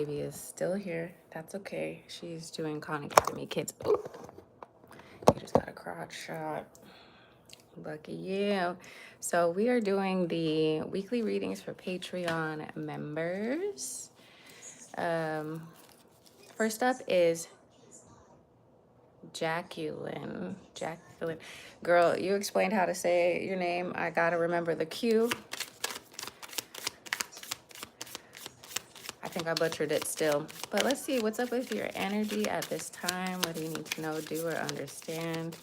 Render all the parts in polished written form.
baby is still here. That's okay. She's doing Khan Academy Kids. Oop, you just got a crotch shot. Lucky you. So we are doing the weekly readings for Patreon members. First up is Jacqueline. Jacqueline. Girl, you explained how to say your name. I gotta remember the Q. I think I butchered it still. But let's see what's up with your energy at this time. What do you need to know, do, or understand?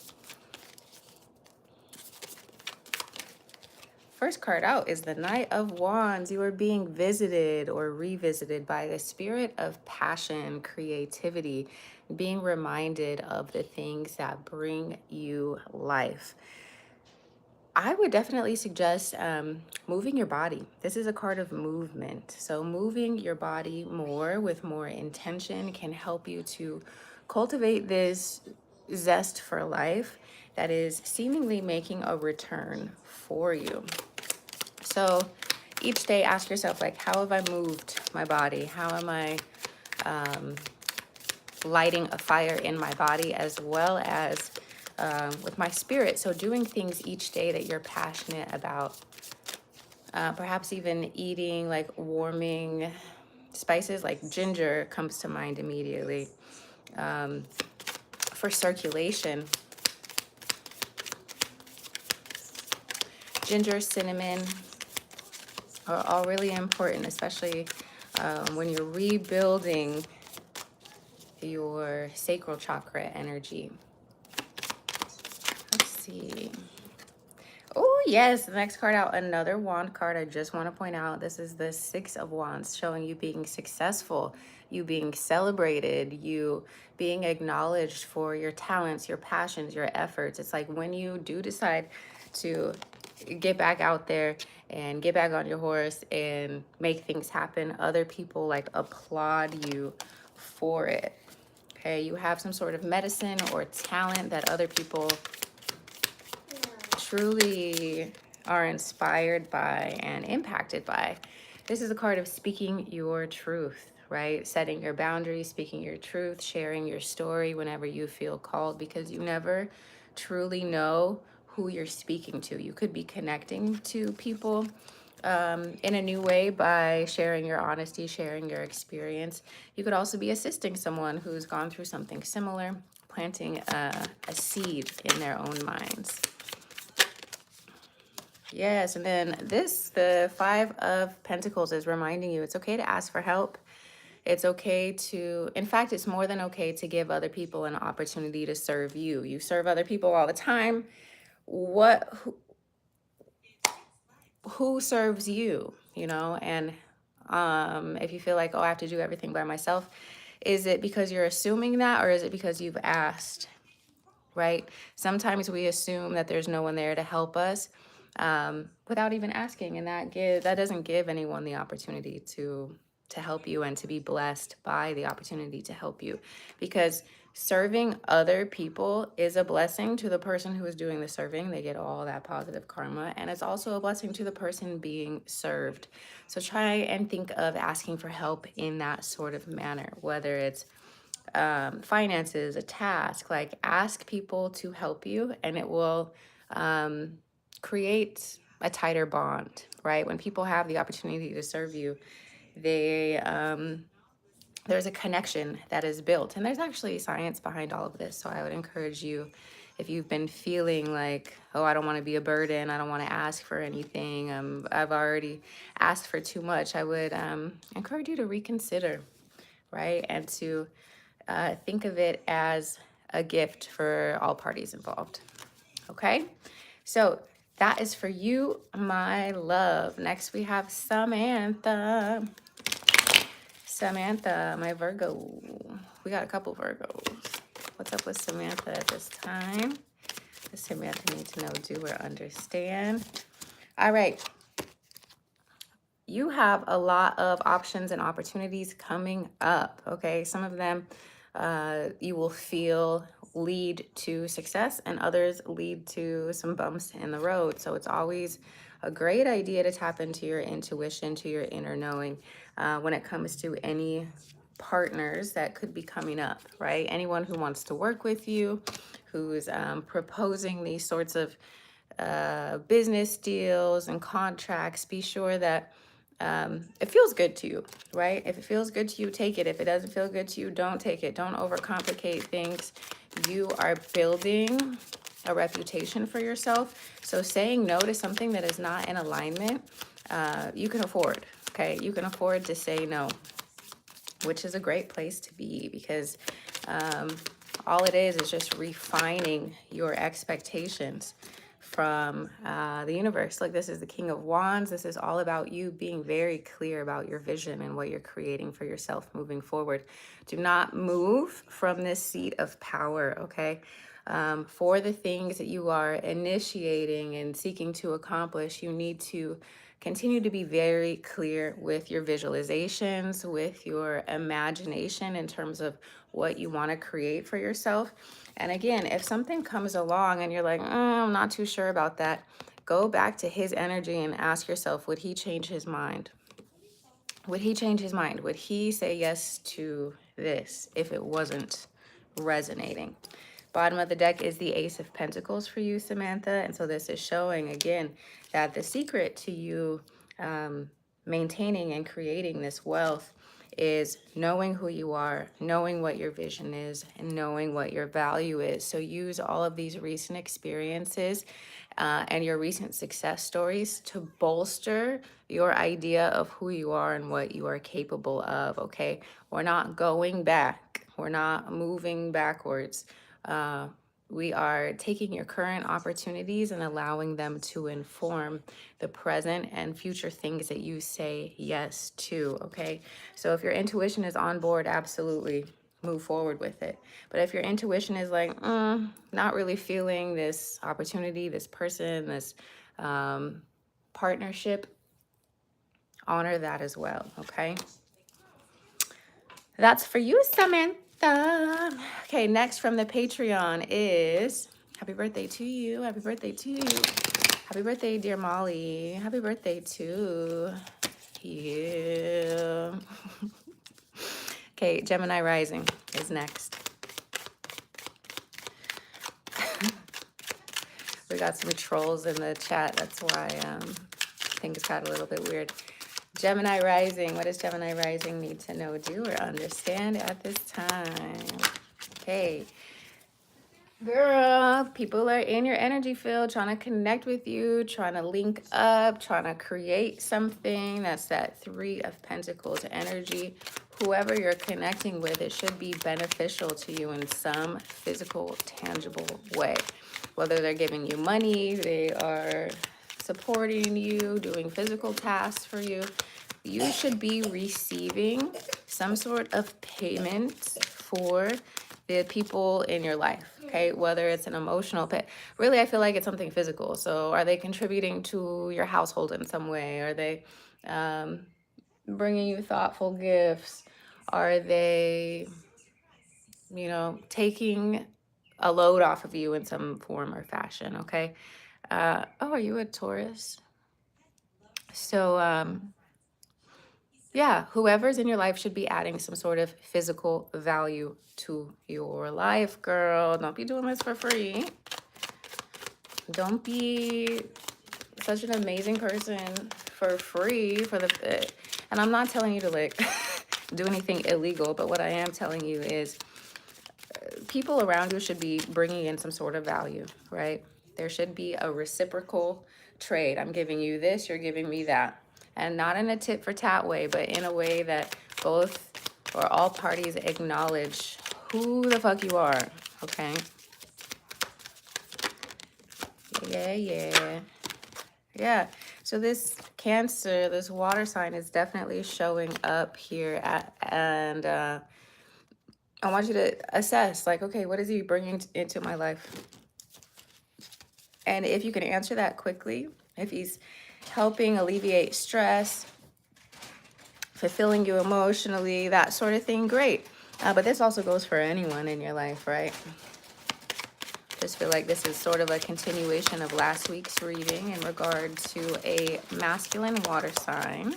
First card out is the Knight of Wands. You are being visited or revisited by the spirit of passion, creativity, being reminded of the things that bring you life. I would definitely suggest moving your body. This is a card of movement. So moving your body more with more intention can help you to cultivate this zest for life that is seemingly making a return for you. So each day ask yourself, like, how have I moved my body? How am I lighting a fire in my body as well as with my spirit? So doing things each day that you're passionate about, perhaps even eating like warming spices, like ginger comes to mind immediately. For circulation, ginger, cinnamon are all really important, especially when you're rebuilding your sacral chakra energy. Let's see. Oh, yes. The next card out, another wand card. I just want to point out this is the Six of Wands, showing you being successful, you being celebrated, you being acknowledged for your talents, your passions, your efforts. It's like when you do decide to get back out there and get back on your horse and make things happen, other people like applaud you for it. Okay, you have some sort of medicine or talent that other people truly are inspired by and impacted by. This is a card of speaking your truth, right? Setting your boundaries, speaking your truth, sharing your story whenever you feel called, because you never truly know who you're speaking to. You could be connecting to people in a new way by sharing your honesty, sharing your experience. You could also be assisting someone who's gone through something similar, planting a seed in their own minds. Yes, and then this, the Five of Pentacles, is reminding you it's okay to ask for help. It's okay to, in fact, it's more than okay to give other people an opportunity to serve you. You serve other people all the time. Who serves you, you know? And if you feel like, oh, I have to do everything by myself, is it because you're assuming that, or is it because you've asked, right? Sometimes we assume that there's no one there to help us without even asking, and that doesn't give anyone the opportunity to help you and to be blessed by the opportunity to help you, because serving other people is a blessing to the person who is doing the serving. They get all that positive karma, and it's also a blessing to the person being served. So try and think of asking for help in that sort of manner, whether it's finances, a task. Like, ask people to help you, and it will create a tighter bond, right? When people have the opportunity to serve you, they there's a connection that is built, and there's actually science behind all of this. So I would encourage you, if you've been feeling like, oh, I don't want to be a burden, I don't want to ask for anything, I've already asked for too much, I would encourage you to reconsider, right? And to think of it as a gift for all parties involved. Okay, so that is for you, my love. Next, we have Samantha. Samantha, my Virgo. We got a couple Virgos. What's up with Samantha at this time? Does Samantha need to know, do, or understand? All right. You have a lot of options and opportunities coming up, okay? Some of them you will feel lead to success, and others lead to some bumps in the road. So it's always a great idea to tap into your intuition, to your inner knowing when it comes to any partners that could be coming up, right? Anyone who wants to work with you, who's proposing these sorts of business deals and contracts, be sure that it feels good to you, right? If it feels good to you, take it. If it doesn't feel good to you, don't take it. Don't overcomplicate things. You are building a reputation for yourself. So saying no to something that is not in alignment, you can afford, okay? You can afford to say no, which is a great place to be, because all it is just refining your expectations from the universe. Like, this is the King of Wands. This is all about you being very clear about your vision and what you're creating for yourself moving forward. Do not move from this seat of power, okay? For the things that you are initiating and seeking to accomplish, you need to continue to be very clear with your visualizations, with your imagination in terms of what you want to create for yourself. And again, if something comes along and you're like, I'm not too sure about that, go back to his energy and ask yourself, would he change his mind? Would he change his mind? Would he say yes to this if it wasn't resonating? Bottom of the deck is the Ace of Pentacles for you, Samantha. And so this is showing, again, that the secret to you maintaining and creating this wealth is knowing who you are, knowing what your vision is, and knowing what your value is. So use all of these recent experiences and your recent success stories to bolster your idea of who you are and what you are capable of, okay? We're not going back. We're not moving backwards. We are taking your current opportunities and allowing them to inform the present and future things that you say yes to, okay? So if your intuition is on board, absolutely move forward with it. But if your intuition is like, not really feeling this opportunity, this person, this partnership, honor that as well, okay? That's for you, Samantha. Okay, next from the Patreon is happy birthday to you. Happy birthday to you. Happy birthday, dear Molly. Happy birthday to you. Okay, Gemini rising is next. We got some trolls in the chat. That's why things got a little bit weird. Gemini rising. What does Gemini rising need to know, do, or understand at this time? Okay. Girl, people are in your energy field trying to connect with you, trying to link up, trying to create something. That's that Three of Pentacles energy. Whoever you're connecting with, it should be beneficial to you in some physical, tangible way. Whether they're giving you money, they are supporting you, doing physical tasks for you. You should be receiving some sort of payment for the people in your life, okay? Whether it's an emotional pay. Really, I feel like it's something physical. So are they contributing to your household in some way? Are they bringing you thoughtful gifts? Are they, taking a load off of you in some form or fashion, okay? Are you a Taurus? So, yeah, whoever's in your life should be adding some sort of physical value to your life, girl. Don't be doing this for free. Don't be such an amazing person for free and I'm not telling you to like do anything illegal, but what I am telling you is people around you should be bringing in some sort of value, right? There should be a reciprocal trade. I'm giving you this, you're giving me that. And not in a tit for tat way, but in a way that both or all parties acknowledge who the fuck you are, okay? Yeah. So this Cancer, this water sign is definitely showing up here and I want you to assess, like, okay, what is he bringing into my life? And if you can answer that quickly, if he's helping alleviate stress, fulfilling you emotionally, that sort of thing, great. But this also goes for anyone in your life, right? Just feel like this is sort of a continuation of last week's reading in regard to a masculine water sign.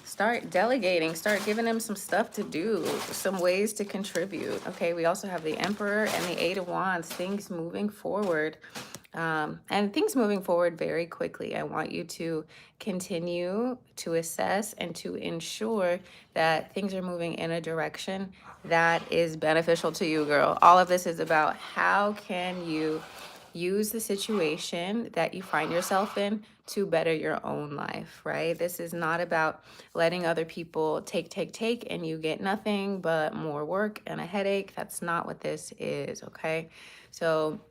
Start delegating, start giving them some stuff to do, some ways to contribute. Okay, we also have the Emperor and the Eight of Wands, things moving forward. And things moving forward very quickly. I want you to continue to assess and to ensure that things are moving in a direction that is beneficial to you, girl. All of this is about how can you use the situation that you find yourself in to better your own life, right? This is not about letting other people take, and you get nothing but more work and a headache. That's not what this is, okay? So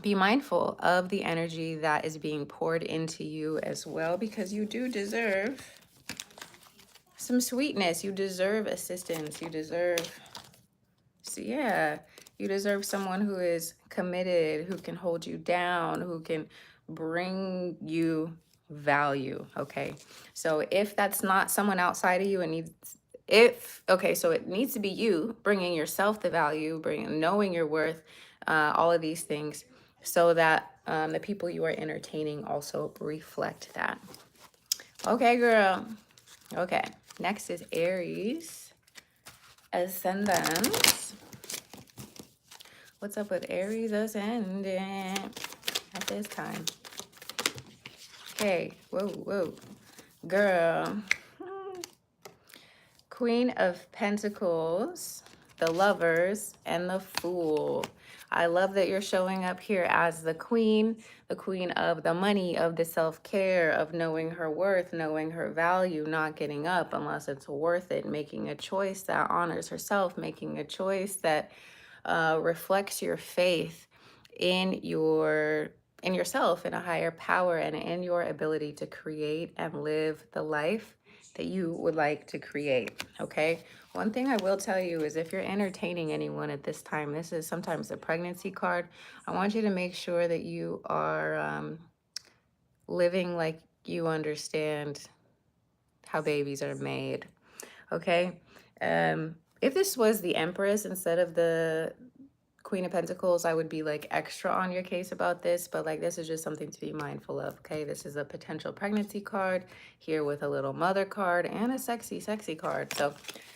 be mindful of the energy that is being poured into you as well, because you do deserve some sweetness. You deserve assistance. You deserve, so yeah, you deserve someone who is committed, who can hold you down, who can bring you value, okay? So if that's not someone outside of you, so it needs to be you bringing yourself the value, knowing your worth, all of these things, so that the people you are entertaining also reflect that. Okay, girl. Okay, next is Aries Ascendant. What's up with Aries Ascendant at this time? Okay, whoa, girl. Queen of Pentacles, the Lovers, and the Fool. I love that you're showing up here as the queen of the money, of the self-care, of knowing her worth, knowing her value, not getting up unless it's worth it, making a choice that honors herself, making a choice that reflects your faith in yourself, in a higher power, and in your ability to create and live the life that you would like to create. Okay, one thing I will tell you is if you're entertaining anyone at this time, this is sometimes a pregnancy card. I want you to make sure that you are living like you understand how babies are made. Okay, if this was the Empress instead of the Queen of Pentacles, I would be like extra on your case about this, but like this is just something to be mindful of, okay? This is a potential pregnancy card here with a little mother card and a sexy card. So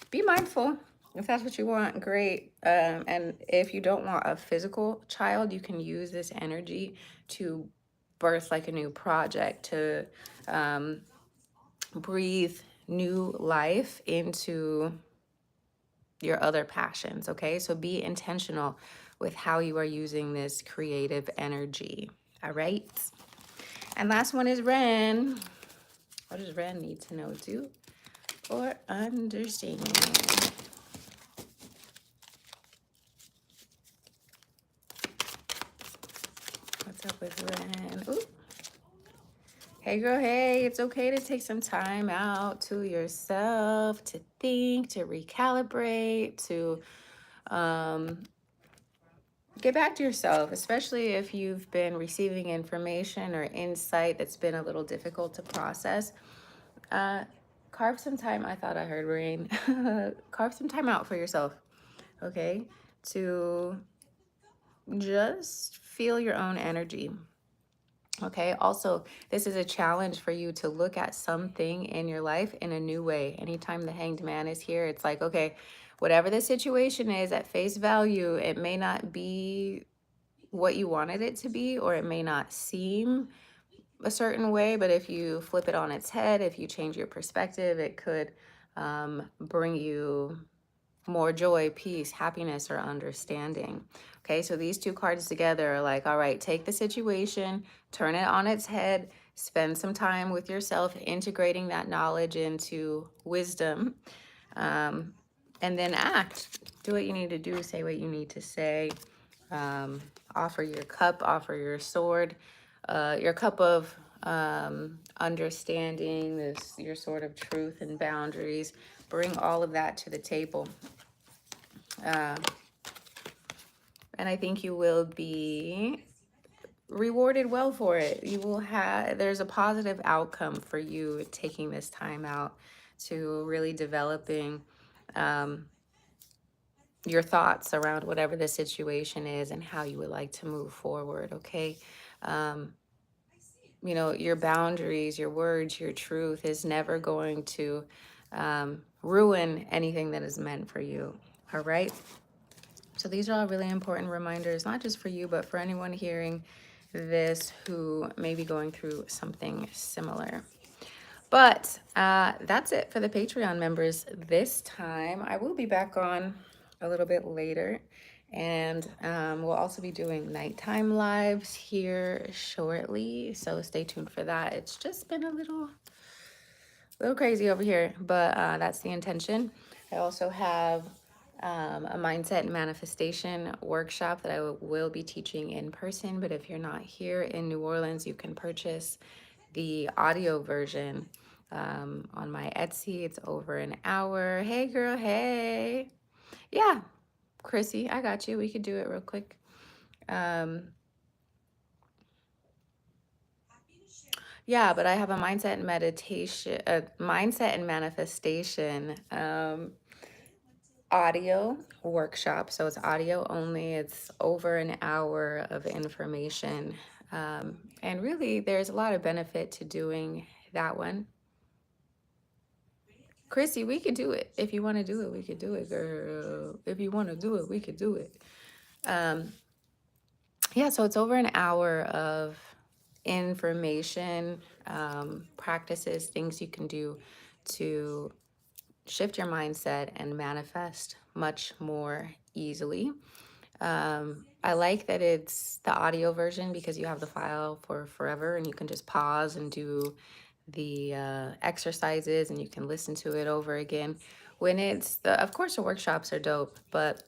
be mindful. If that's what you want, great. And if you don't want a physical child, you can use this energy to birth like a new project, to breathe new life into your other passions, okay? So be intentional with how you are using this creative energy, all right? And last one is Ren. What does Ren need to know too for understanding? What's up with Ren? Ooh. Hey girl, hey, it's okay to take some time out to yourself, to think, to recalibrate, to get back to yourself, especially if you've been receiving information or insight that's been a little difficult to process. Carve some time. I thought I heard rain. Carve some time out for yourself, okay? To just feel your own energy. Okay, also, this is a challenge for you to look at something in your life in a new way. Anytime the Hanged Man is here, it's like, okay, whatever the situation is at face value, it may not be what you wanted it to be, or it may not seem a certain way, but if you flip it on its head, if you change your perspective, it could bring you more joy, peace, happiness, or understanding. Okay, so these two cards together are like, all right, take the situation, turn it on its head, spend some time with yourself, integrating that knowledge into wisdom, and then act. Do what you need to do, say what you need to say. Offer your cup, offer your sword, your cup of understanding, your sword of truth and boundaries. Bring all of that to the table. And I think you will be rewarded well for it. There's a positive outcome for you taking this time out to really developing your thoughts around whatever the situation is and how you would like to move forward, okay? Um, you know, your boundaries, your words, your truth is never going to ruin anything that is meant for you, all right? So these are all really important reminders, not just for you, but for anyone hearing this who may be going through something similar. But that's it for the Patreon members this time. I will be back on a little bit later, and we'll also be doing nighttime lives here shortly. So stay tuned for that. It's just been a little crazy over here, but that's the intention. I also have a mindset and manifestation workshop that I will be teaching in person. But if you're not here in New Orleans, you can purchase the audio version on my Etsy. It's over an hour. Hey, girl. Hey. Yeah, Chrissy, I got you. We could do it real quick. Yeah, but I have a mindset and manifestation audio workshop. So it's audio only. It's over an hour of information. And really, there's a lot of benefit to doing that one. Chrissy, we could do it. If you want to do it, we could do it, girl. If you want to do it, we could do it. Yeah, so it's over an hour of information, practices, things you can do to shift your mindset and manifest much more easily. I like that it's the audio version because you have the file for forever and you can just pause and do the exercises and you can listen to it over again. When it's of course, the workshops are dope, but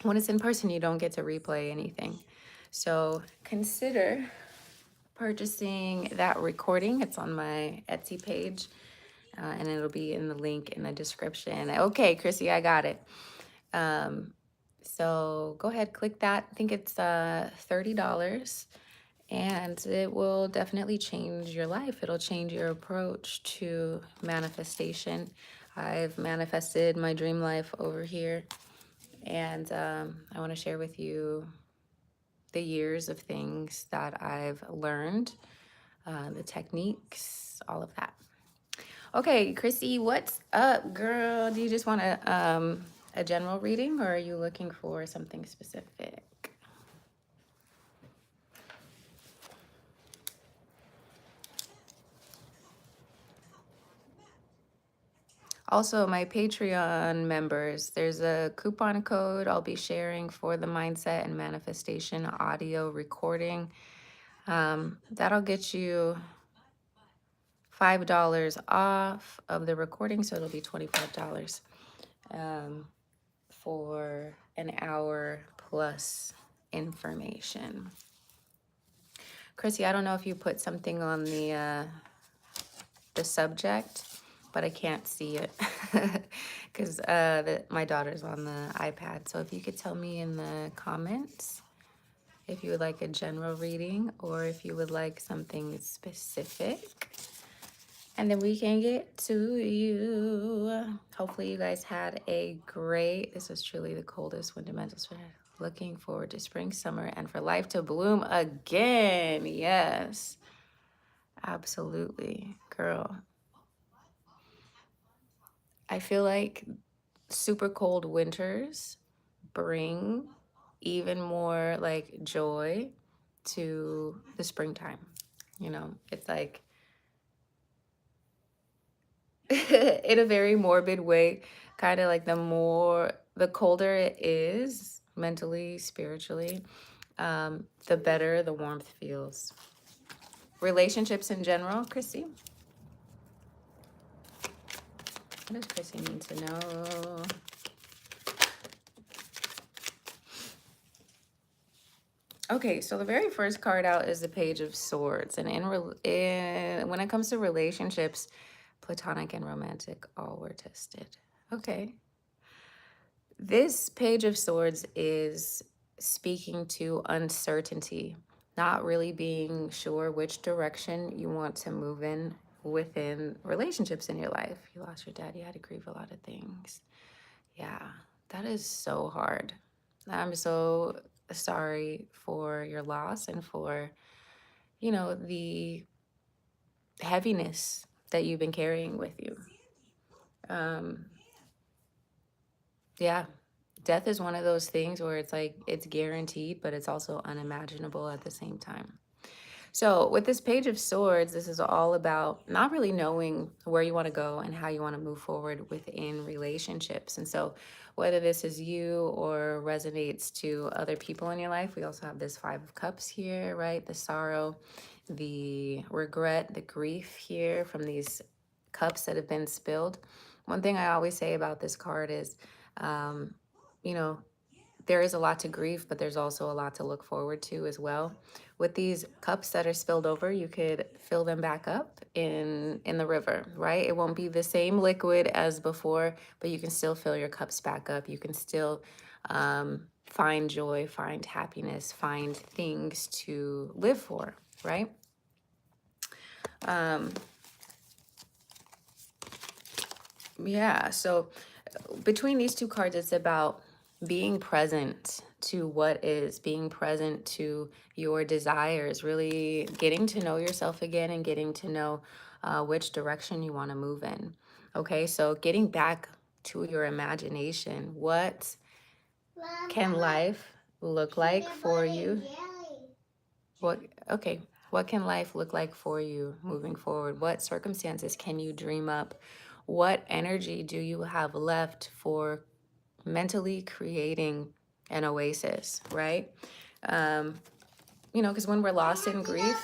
when it's in person, you don't get to replay anything. So consider purchasing that recording. It's on my Etsy page, and it'll be in the link in the description. Okay, Chrissy, I got it. So go ahead, click that. I think it's $30, and it will definitely change your life. It'll change your approach to manifestation. I've manifested my dream life over here, and I want to share with you the years of things that I've learned, the techniques, all of that. Okay, Chrissy, what's up, girl? Do you just want a general reading, or are you looking for something specific? Also, my Patreon members, there's a coupon code I'll be sharing for the Mindset and Manifestation audio recording. That'll get you $5 off of the recording, so it'll be $25 for an hour plus information. Chrissy, I don't know if you put something on the subject, but I can't see it because my daughter's on the iPad. So if you could tell me in the comments if you would like a general reading or if you would like something specific, and then we can get to you. Hopefully you guys had a great, this was truly the coldest winter mental spread. Looking forward to spring, summer, and for life to bloom again. Yes, absolutely, girl. I feel like super cold winters bring even more like joy to the springtime. You know, it's like in a very morbid way, kind of like the colder it is mentally, spiritually, the better the warmth feels. Relationships in general, Chrissy? What does Chrissy need to know? Okay, so the very first card out is the Page of Swords. And when it comes to relationships, platonic and romantic, all were tested. Okay. This Page of Swords is speaking to uncertainty, not really being sure which direction you want to move in within relationships in your life. You lost your dad, you had to grieve a lot of things. Yeah, That is so hard. I'm so sorry for your loss and for, the heaviness that you've been carrying with you. Um, yeah, death is one of those things where it's like it's guaranteed, but it's also unimaginable at the same time. So, with this Page of Swords, this is all about not really knowing where you want to go and how you want to move forward within relationships. And so, whether this is you or resonates to other people in your life, we also have this Five of Cups here, right? The sorrow, the regret, the grief here from these cups that have been spilled. One thing I always say about this card is, um, you know, there is a lot to grieve, but there's also a lot to look forward to as well. With these cups that are spilled over, you could fill them back up in the river, right? It won't be the same liquid as before, but you can still fill your cups back up. You can still find joy, find happiness, find things to live for, right? Um, yeah, so between these two cards, it's about being present to what is, being present to your desires, really getting to know yourself again and getting to know which direction you want to move in. Okay, so getting back to your imagination. What can life look like for you? What, okay, what can life look like for you moving forward? What circumstances can you dream up? What energy do you have left for mentally creating an oasis, right? Um, because when we're lost in grief,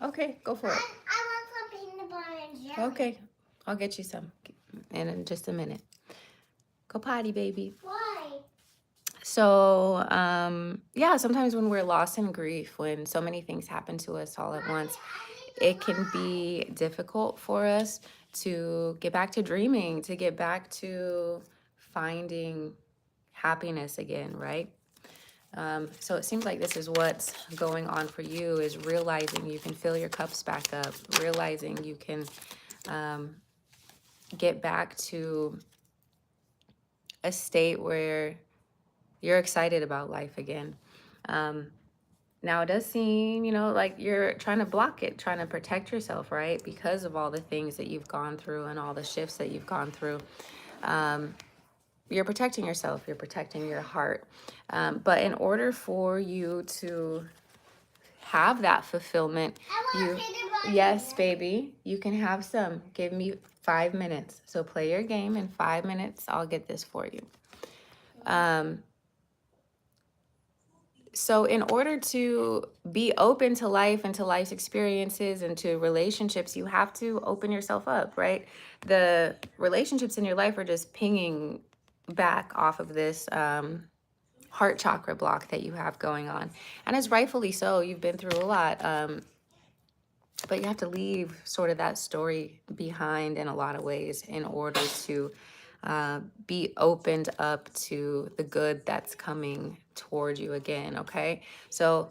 okay, go for it. I want some peanut butter and jelly. Okay, I'll get you some in just a minute. Go potty, baby. Why? So, yeah, sometimes when we're lost in grief, when so many things happen to us all at once, it can be difficult for us to get back to dreaming, to get back to finding happiness again, right? So it seems like this is what's going on for you, is realizing you can fill your cups back up, realizing you can get back to a state where you're excited about life again. Now it does seem, like you're trying to block it, trying to protect yourself, right? Because of all the things that you've gone through and all the shifts that you've gone through. You're protecting yourself, you're protecting your heart. But in order for you to have that fulfillment, yes, baby, you can have some. Give me 5 minutes. So play your game in 5 minutes. I'll get this for you. So in order to be open to life and to life's experiences and to relationships, you have to open yourself up, right? The relationships in your life are just pinging back off of this heart chakra block that you have going on. And it's rightfully so. You've been through a lot. But you have to leave sort of that story behind in a lot of ways in order to be opened up to the good that's coming toward you again. Okay, so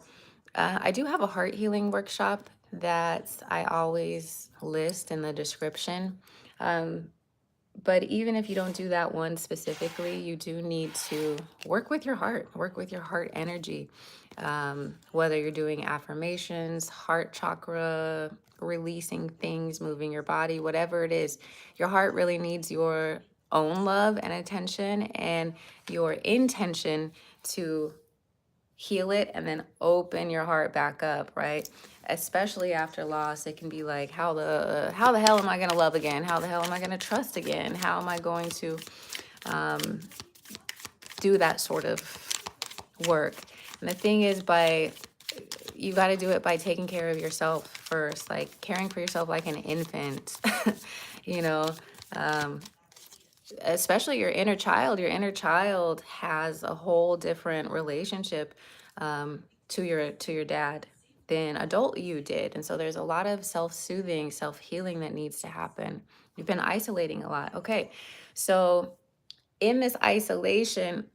I do have a heart healing workshop that I always list in the description. But even if you don't do that one specifically, you do need to work with your heart, work with your heart energy. Whether you're doing affirmations, heart chakra, releasing things, moving your body, whatever it is, your heart really needs your own love and attention and your intention to heal it and then open your heart back up, right? Especially after loss, it can be like, how the hell am I going to love again? How the hell am I going to trust again? How am I going to do that sort of work? And the thing is, you got to do it by taking care of yourself first, like caring for yourself like an infant. you know Especially your inner child. Your inner child has a whole different relationship to your dad than adult you did. And so there's a lot of self-soothing, self-healing that needs to happen. You've been isolating a lot. Okay, so in this isolation,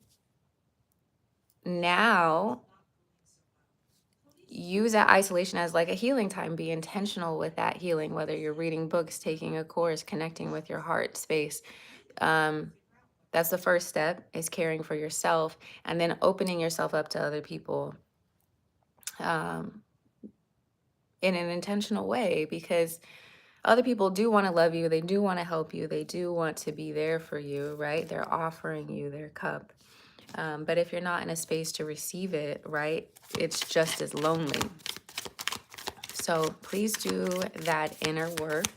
now use that isolation as like a healing time. Be intentional with that healing, whether you're reading books, taking a course, connecting with your heart space. That's the first step, is caring for yourself, and then opening yourself up to other people um, in an intentional way, because other people do want to love you. They do want to help you. They do want to be there for you, right? They're offering you their cup. But if you're not in a space to receive it, right, it's just as lonely. So please do that inner work,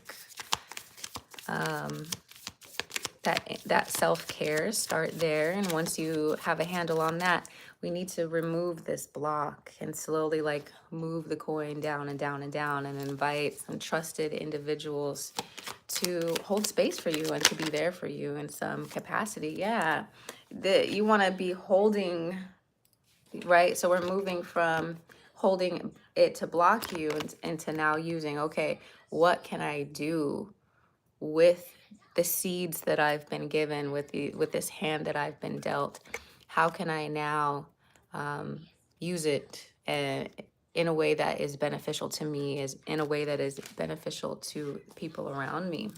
that self-care. Start there. And once you have a handle on that, we need to remove this block and slowly like move the coin down and down and down, and invite some trusted individuals to hold space for you and to be there for you in some capacity. Yeah, you want to be holding, right? So we're moving from holding it to block you into now using, okay, what can I do with the seeds that I've been given, with this hand that I've been dealt? How can I now use it in a way that is beneficial to me, is in a way that is beneficial to people around me?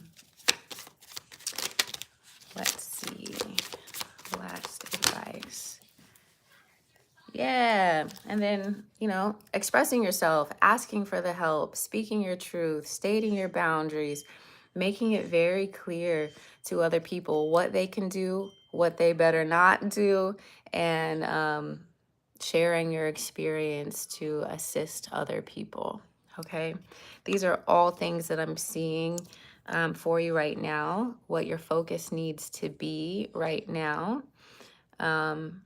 Let's see. Last advice. Yeah. And then, expressing yourself, asking for the help, speaking your truth, stating your boundaries, making it very clear to other people what they can do, what they better not do, and sharing your experience to assist other people. Okay. These are all things that I'm seeing for you right now, what your focus needs to be right now. And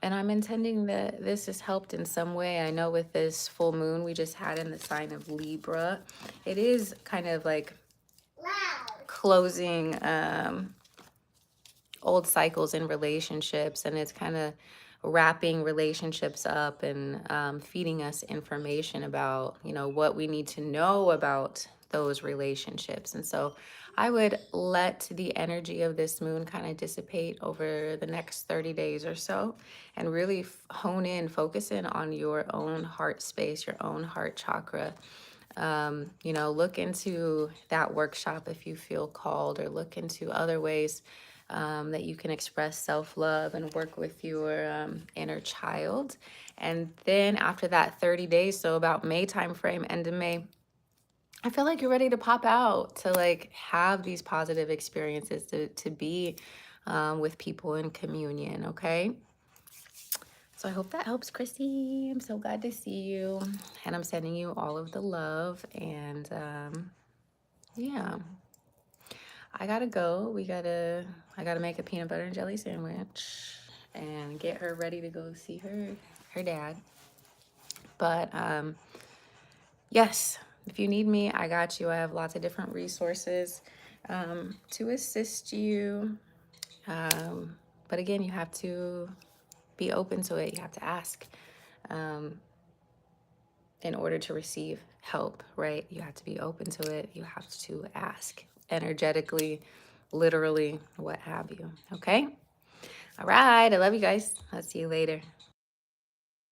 I'm intending that this has helped in some way. I know with this full moon we just had in the sign of Libra, it is kind of like closing old cycles in relationships, and it's kind of wrapping relationships up and feeding us information about, what we need to know about those relationships. And so I would let the energy of this moon kind of dissipate over the next 30 days or so, and really hone in, focus in on your own heart space, your own heart chakra. Look into that workshop if you feel called, or look into other ways that you can express self-love and work with your inner child. And then after that 30 days, so about May timeframe, end of May, I feel like you're ready to pop out, to like have these positive experiences, to be with people in communion. Okay. So I hope that helps, Chrissy. I'm so glad to see you. And I'm sending you all of the love. And yeah, I gotta go. I gotta make a peanut butter and jelly sandwich and get her ready to go see her dad. But yes, if you need me, I got you. I have lots of different resources to assist you. But again, you have to be open to it. You have to ask in order to receive help, right? You have to be open to it. You have to ask energetically, literally, what have you. Okay? All right. I love you guys. I'll see you later.